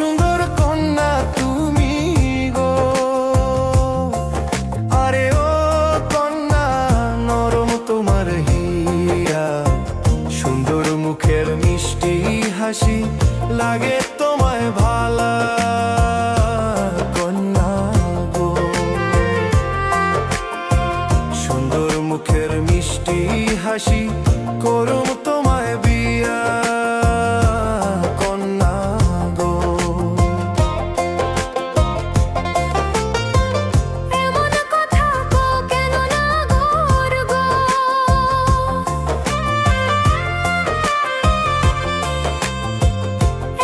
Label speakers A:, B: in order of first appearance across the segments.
A: সুন্দর কন্যা তুমি গো। আরে ও কন্যা নরম তোমার হিয়া, সুন্দর মুখের মিষ্টি হাসি লাগে তোমায় ভালা কন্যা গো। সুন্দর মুখের মিষ্টি হাসি করুম তোমায় বিয়া কন্যা গো।
B: এমন কথা কও কেন না গোর গো,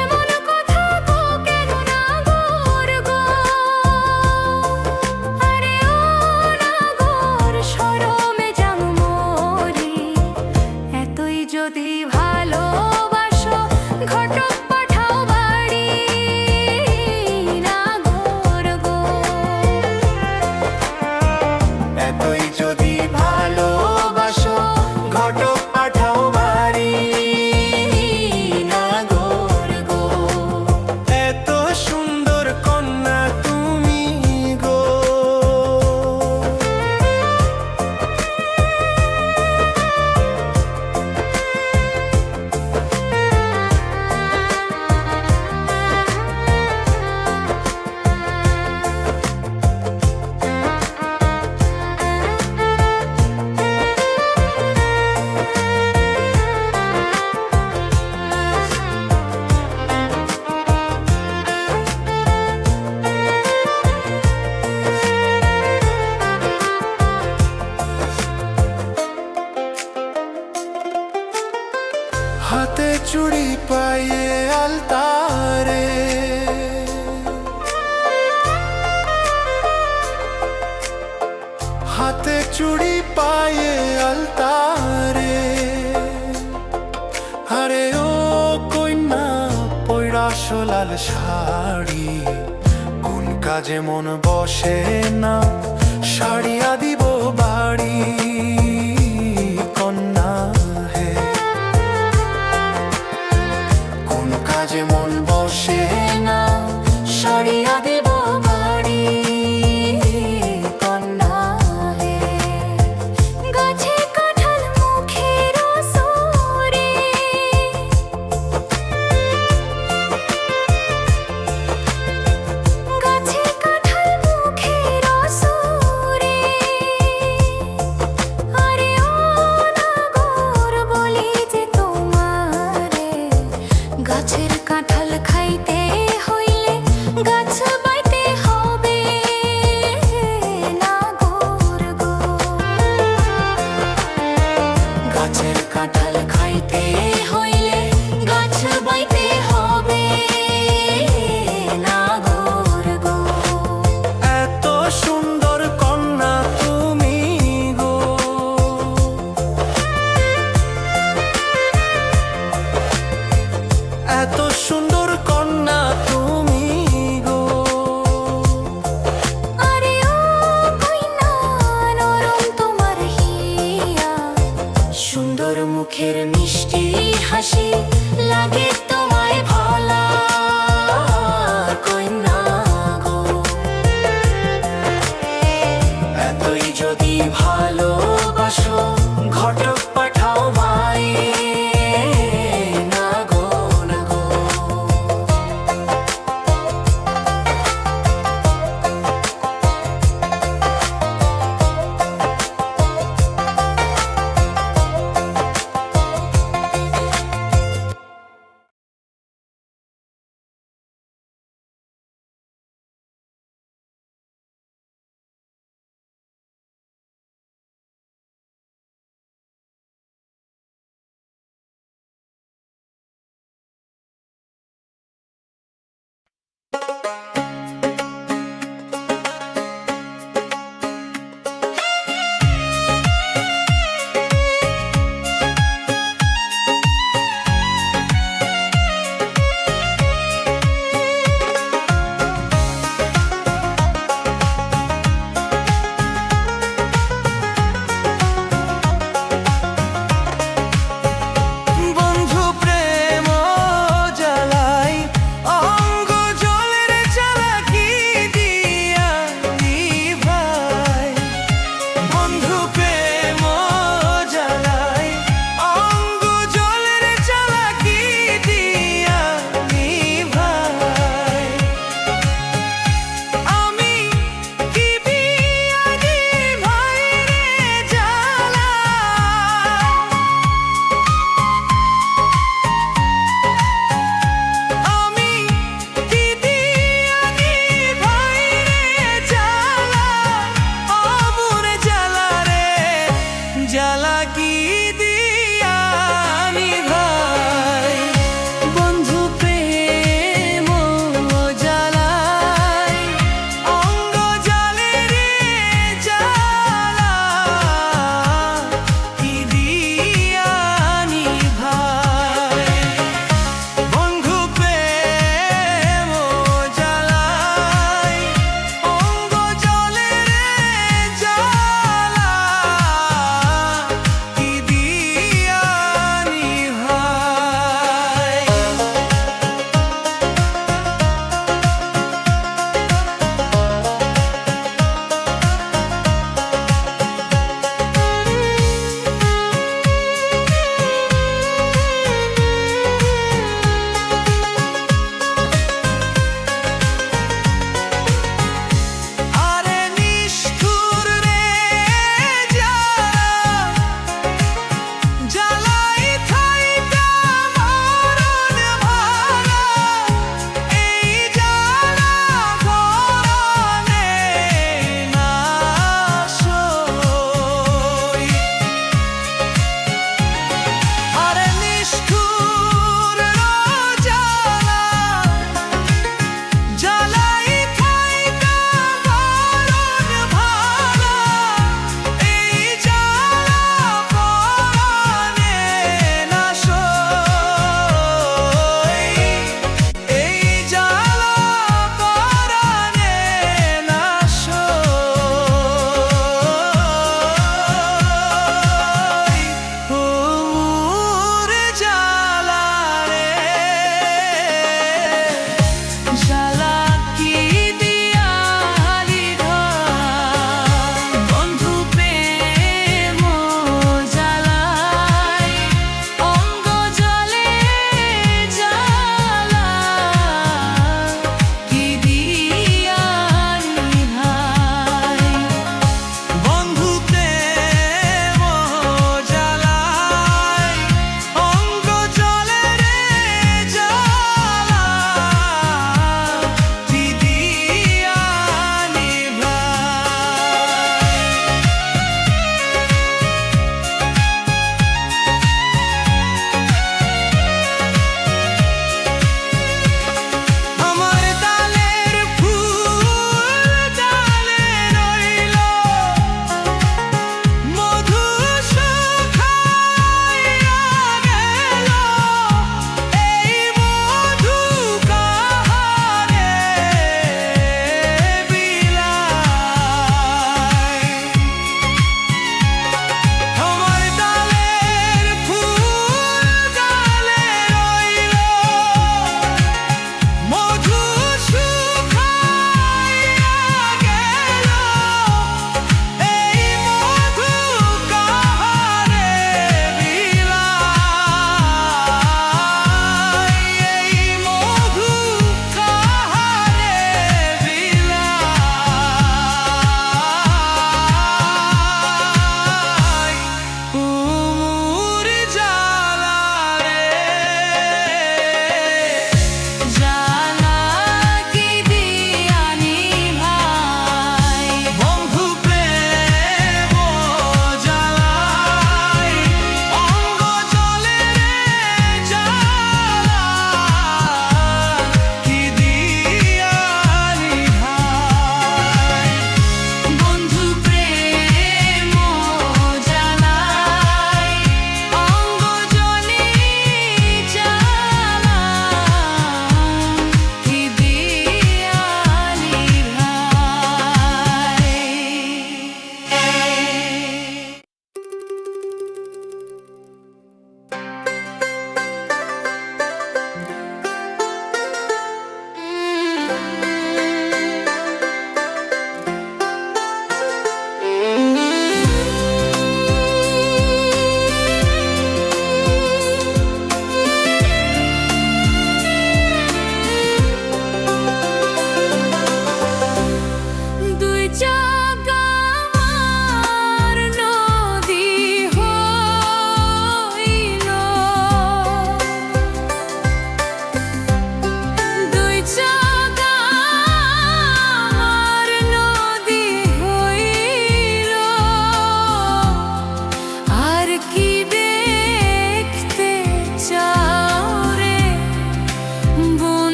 B: এমন কথা কও কেন না গোর গো। আরে ও না গোর শরমে যাও মরি, এতই যদি ভালোবাসো ঘটক পাঠাও বাড়ি না গোর গো।
A: এতই যদি ভালোবাসো ঘটক পাঠাও বাড়ি না গোর গো। এত সুন্দর কন্যা তুমি গো। হাতে চুড়ি পায়ে আলতারে, হাতে চুড়ি পায়ে আলতারে। আরে ও কন্যা পৈরাস লাল শাড়ি, কোন কাজে মন বসে না শাড়িয়া দিব বাড়ি কন্যা হে। কোন কাজে মন বসে না শাড়িয়া দিব বাড়ি কন্যা হে।
B: গাছে কাঁঠাল মুখের সুরে, গাছে কাঁঠাল মুখের সুরে। আরে ও না গোর বলি যে তোমারে, গাছের কাঁঠাল খাইতে হইলে গাছ বাইতে হবে না গোর গো।
A: গাছের কাঁঠাল খাইতে হইলে গাছ বাইতে হবে না গোর গো। এত সুন্দর কন্যা তুমি গো। এত সুন্দর কন্যা তুমি গো।
B: আরে ও কইনা নরম তোমার হিয়া,
A: সুন্দর মুখের মিষ্টি হাসি লাগে তোমায় ভালা কন্যা গো। এতই যদি ভালোবাসো ঘটক পাঠাও ভাই।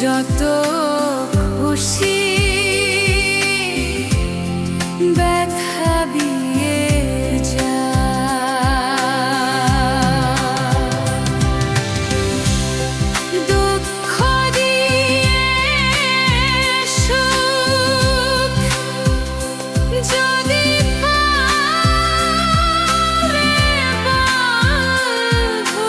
B: যত খুশি ব্যথা দিয়ে যা, দুঃখ দিয়ে সুখ যদি পারে বাঁধো,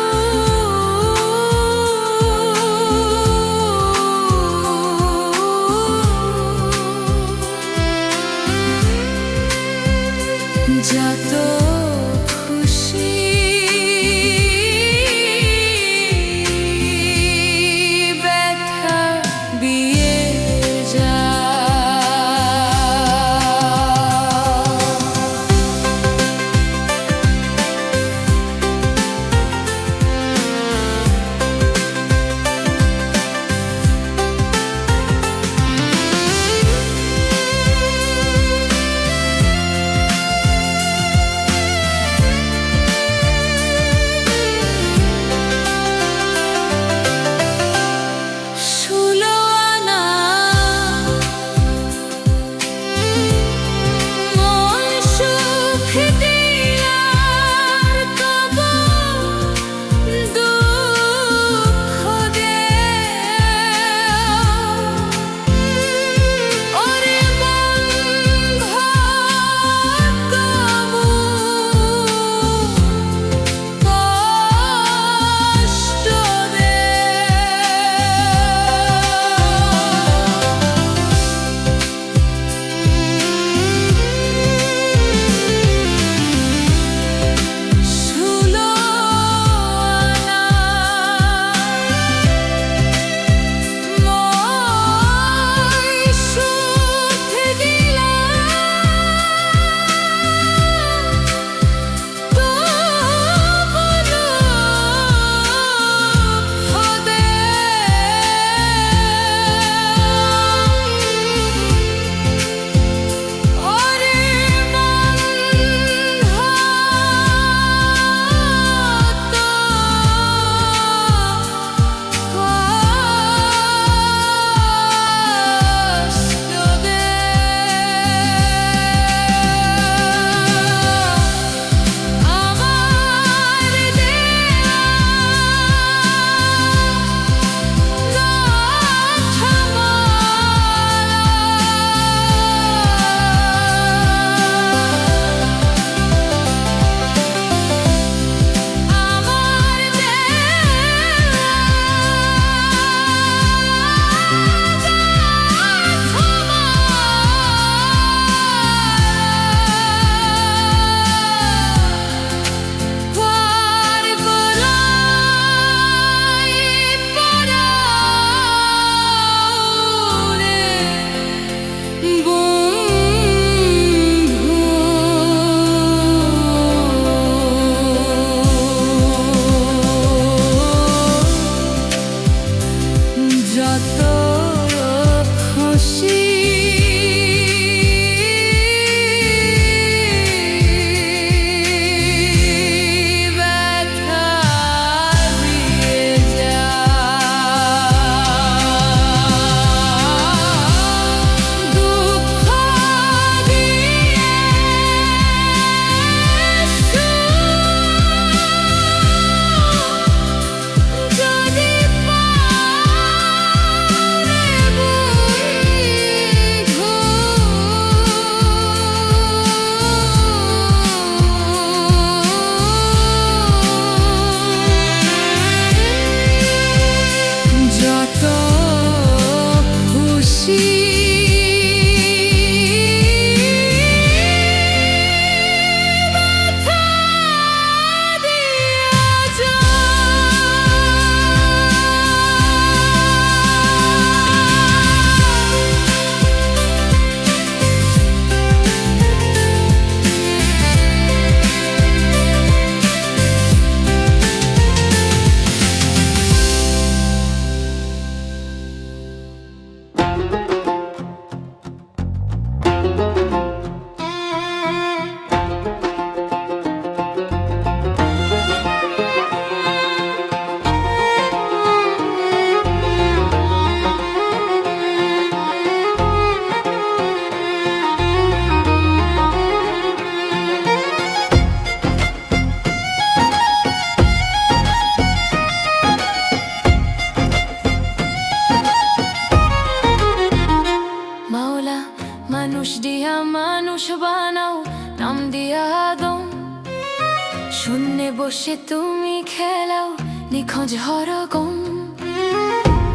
B: শূন্যে বসে তুমি খেলাও নিখোঁজ হরকম।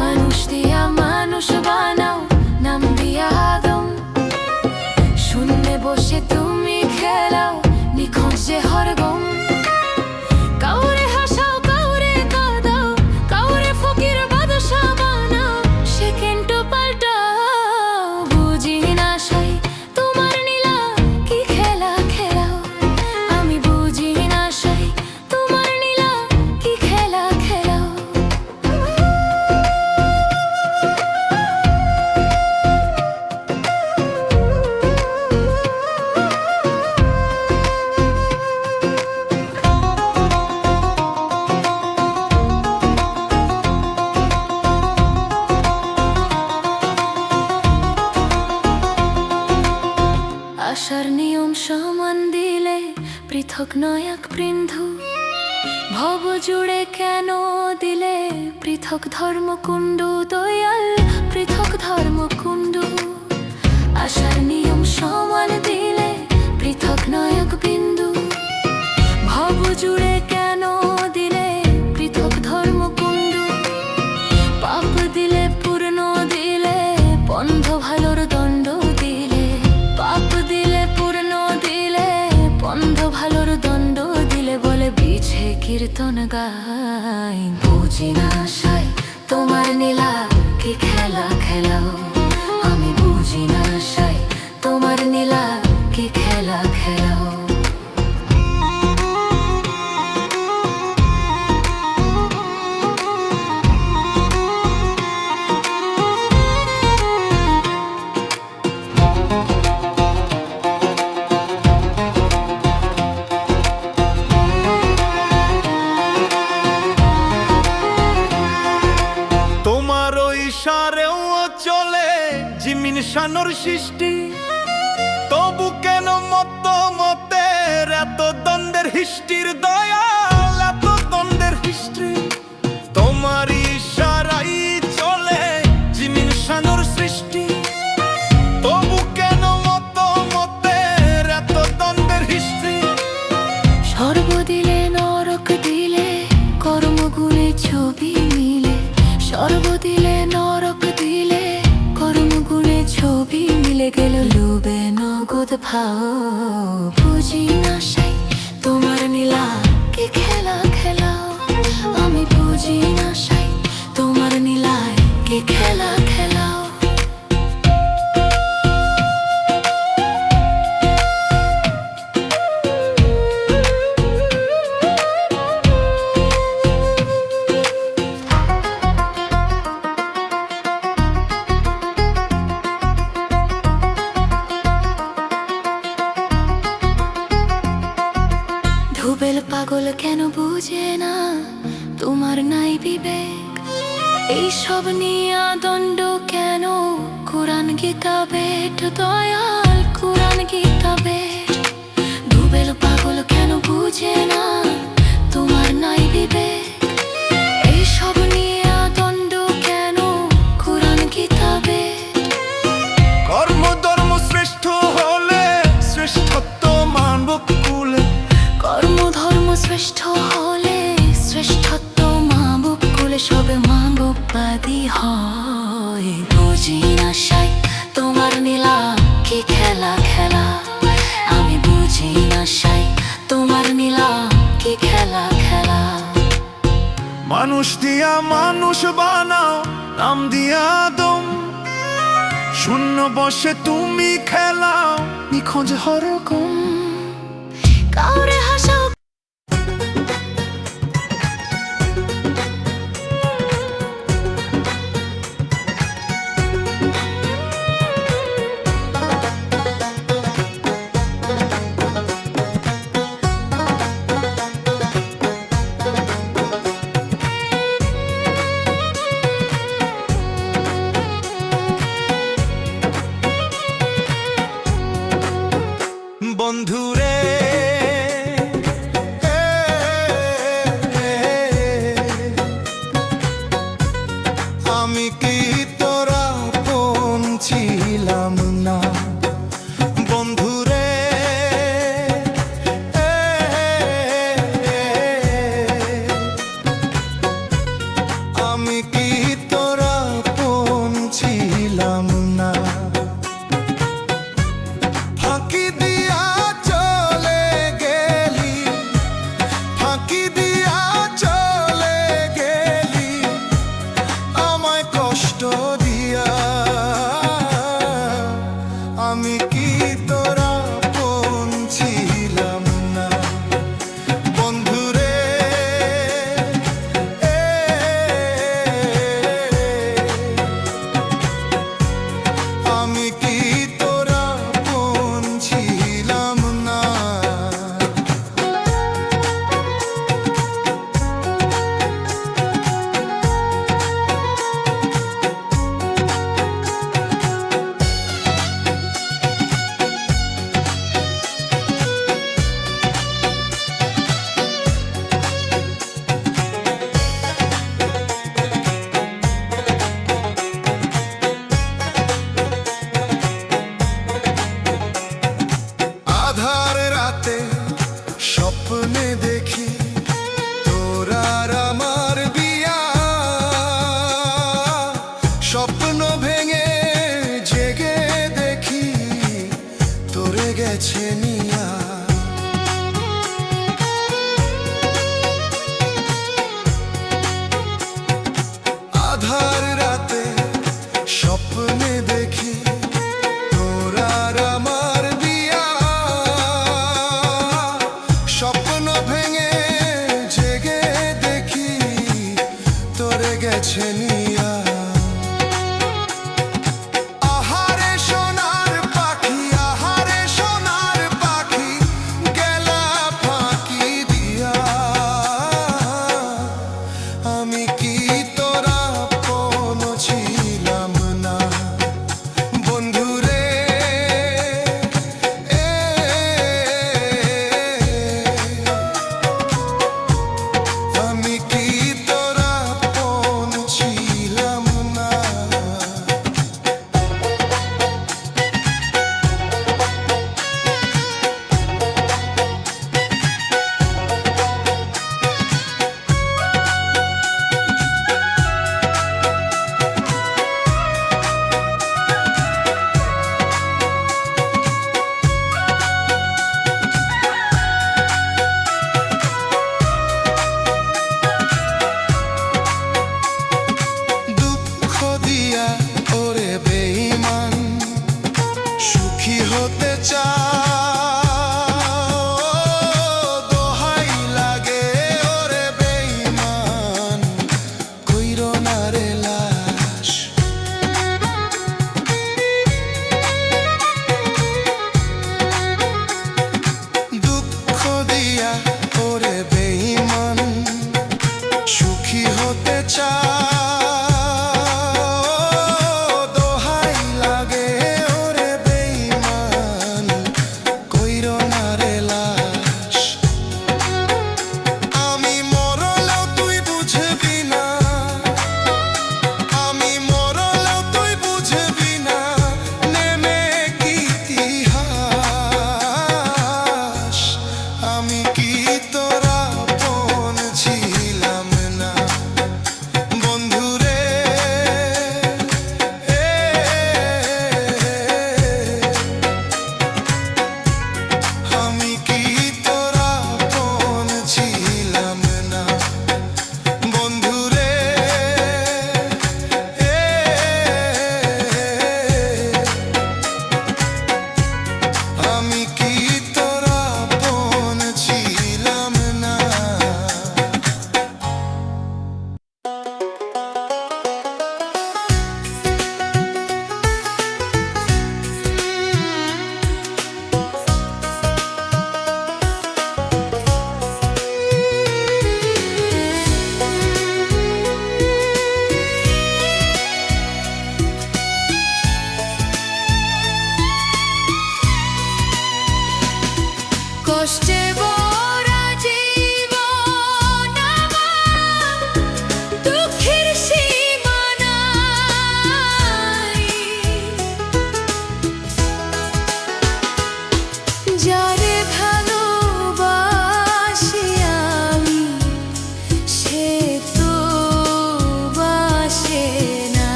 B: মানুষ দিয়া মানুষ বানাও নাম দিয়া আদম। শূন্যে বসে তুমি খেলাও নিখোঁজ যে হরগম। কাউরে হাসাও কাউরে কাঁদাও, কাউরে ফকির বাদশা বানাও, সেকেন্ড পাল্টাও। বুঝি না সাই তোমার নীলা কি খেলা খেলাও। আমি বুঝি না সাই তোমার নীলা কি খেলা খেলাও। আশার নিয়ম সমান দিলে পৃথক নয় এক বৃন্ধু। ভব জুড়ে কেন দিলে পৃথক ধর্মকুণ্ডু। দয়াল পৃথক ধর্মকুণ্ডু। আশার নিয়ম সমান দিলে পৃথক নয় এক বিন্দু। ভব জুড়ে কেন দিলে পৃথক ধর্মকুণ্ডু। পাপ দিলে পূর্ণ দিলে বন্ধ ভালোর দণ্ড দিলে। পাপ দিলে পূর্ণ দিলে বন্ধ ভালোর দণ্ড দিলে। বলে বিছে কীর্তন গাই বুঝি না সাই তোমার নীলা কি খেলা খেলাও। আমি বুঝি না সাই তোমার নীলা কি খেলা খেলাও।
C: তোমার ইশারেও চলে জিমিন শানোর সৃষ্টি। তবু কেন মত মতের এত দ্বন্দ্বের হিস্ট্রির দয়াল এত দ্বন্দ্বের হিস্ট্রি। তোমার ইশারাই চলে জিমিন শানোর সৃষ্টি। তবু কেন মত মতের এত দ্বন্দ্বের হিস্ট্রি।
B: স্বর্গ দিলে নরক দিলে কর্মগুণে ছবি মিলে। স্বর্গ দিলে নরক দিলে কর্মগুণে ছবি মিলে। গেল লোভে নগদ ভাও বুঝি না সাই তোমার নীলা কি খেলা খেলাও। আমি বুঝি না সাই তোমার নীলায় কি খেলা খেলাও। ধুবেল পাগল কেন বুঝে না তোমার নাই বিবেক। এইসব নিয়া দণ্ড কেন কোরআন গীতা বেট। দয়াল কোরআন গীতা বেট। ধুবেল পাগল কেন বুঝে না তোমার নাই বিবেক। এইসব নিয়া দণ্ড কেন কোরআন গীতা বেট।
C: কর্ম ধর্ম শ্রেষ্ঠ হলে শ্রেষ্ঠত্ব মানব কুলে।
B: কর্ম ধর্ম শ্রেষ্ঠ হলে শ্রেষ্ঠত্ব মানব কুলে। সবে মানববাদী হয় বুঝি না সাই তোমার নীলা কি খেলা খেলা। আমি বুঝি না সাই তোমার নীলা কি খেলা খেলা।
C: মানুষ দিয়া মানুষ বানাও নাম দিয়া আদম। শূন্য বসে তুমি খেলাও নিখোঁজ হরকম।
B: কাউরে হাসাও
C: বন্ধুরে
D: বেছে নিয়া। আহারে সোনার পাখি, আহারে সোনার পাখি, গেলা ফাঁকি দিয়া। আমি কি তোরা আপন ছিলাম না বন্ধুরে? আমি কি তোরা আপন ছিলাম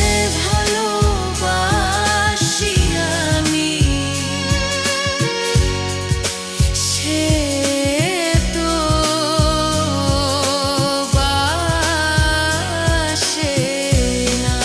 B: যারে ভালোবাসি আমি সে তো বাসে না।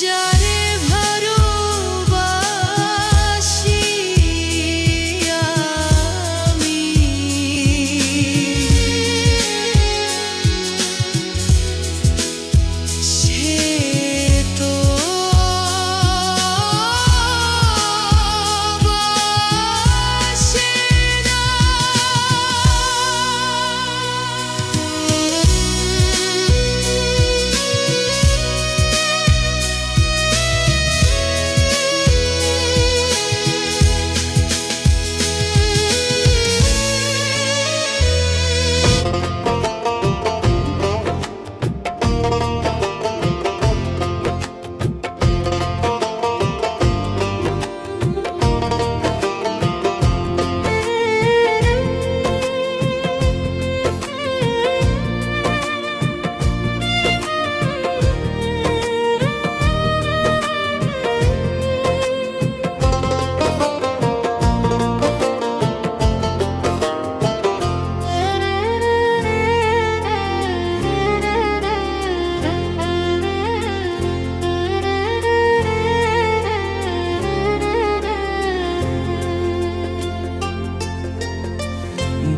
B: যারে ভালোবাসি আমি সে তো বাসে না।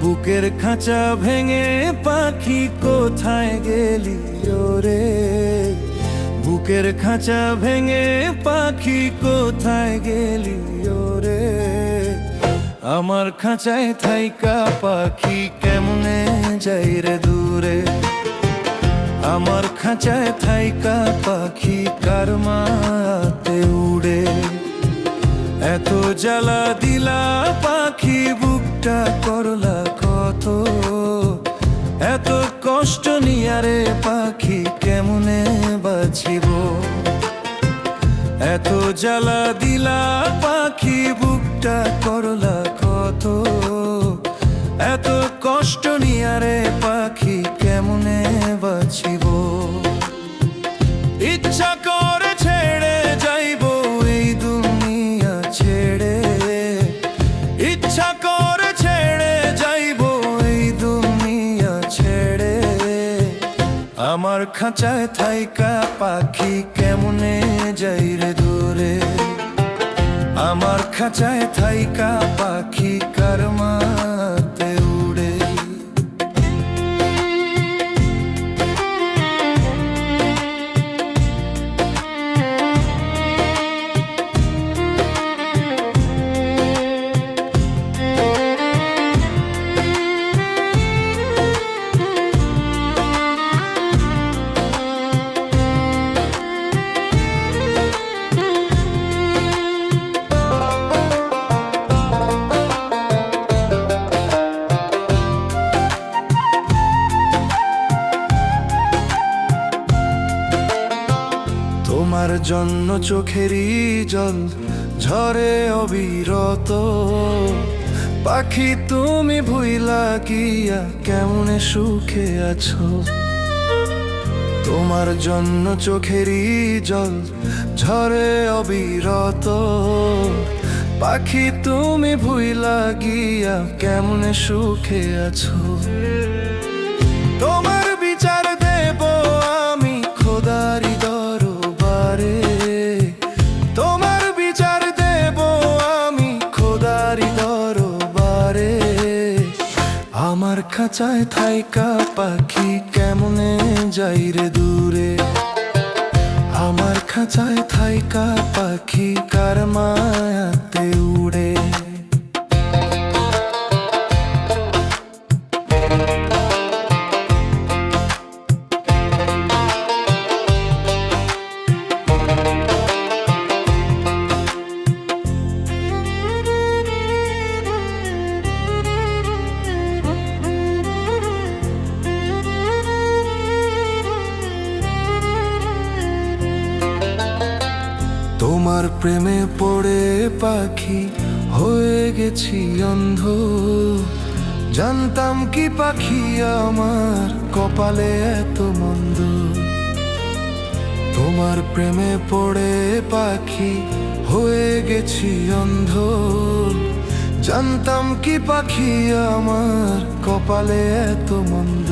C: বুকের খাঁচা ভেঙে পাখি কোথায় গেলি ওরে, বুকের খাঁচা ভেঙে পাখি কোথায় গেলি ওরে, আমার খাঁচায় থাইকা পাখি কেমনে যাই রে দূরে, আমার খাঁচায় থাইকা পাখি কার মাতে উড়ে, এত জ্বালা দিলা পাখি বুকটা করলা কত, এত কষ্ট নিয়ারে পাখি কেমনে বাঁচিব, এত জ্বালা দিলা পাখি বুকটা করলা কত, এত কষ্ট নিয়ে রে পাখি কেমনে বাঁচিব। ইচ্ছা করে ছেড়ে যাইব এই দুনিয়া ছেড়ে, ইচ্ছা করে ছেড়ে যাইব এই দুনিয়া ছেড়ে। আমার খাঁচায় থাইকা পাখি কেমনে যাই রে দূরে, আমার খাঁচায় থাইকা পাখি কারমাতে উড়ে। তোমার জন্য চোখেরই জল ঝরে অবিরত, পাখি তুমি ভুইলা গিয়া কেমনে সুখে আছো। তোমার জন্য চোখেরই জল ঝরে অবিরত, পাখি তুমি ভুইলা গিয়া কেমনে সুখে আছো। তোমার বিচার দেব আমি খোদারি দরবারে, তোমার বিচার দেব আমি খোদারি দরবারে। আমার খাঁচায় থাইকা পাখি কেমনে যাই রে দূরে, আমার খাঁচায় থাইকা পাখি কার মায়াতে উড়ে। তোমার প্রেমে পড়ে পাখি হয়ে গেছি অন্ধ, জানতাম কি পাখি আমার কপালে এত মন্দ। তোমার প্রেমে পড়ে পাখি হয়ে গেছি অন্ধ, জানতাম কি পাখি আমার কপালে এত মন্দ।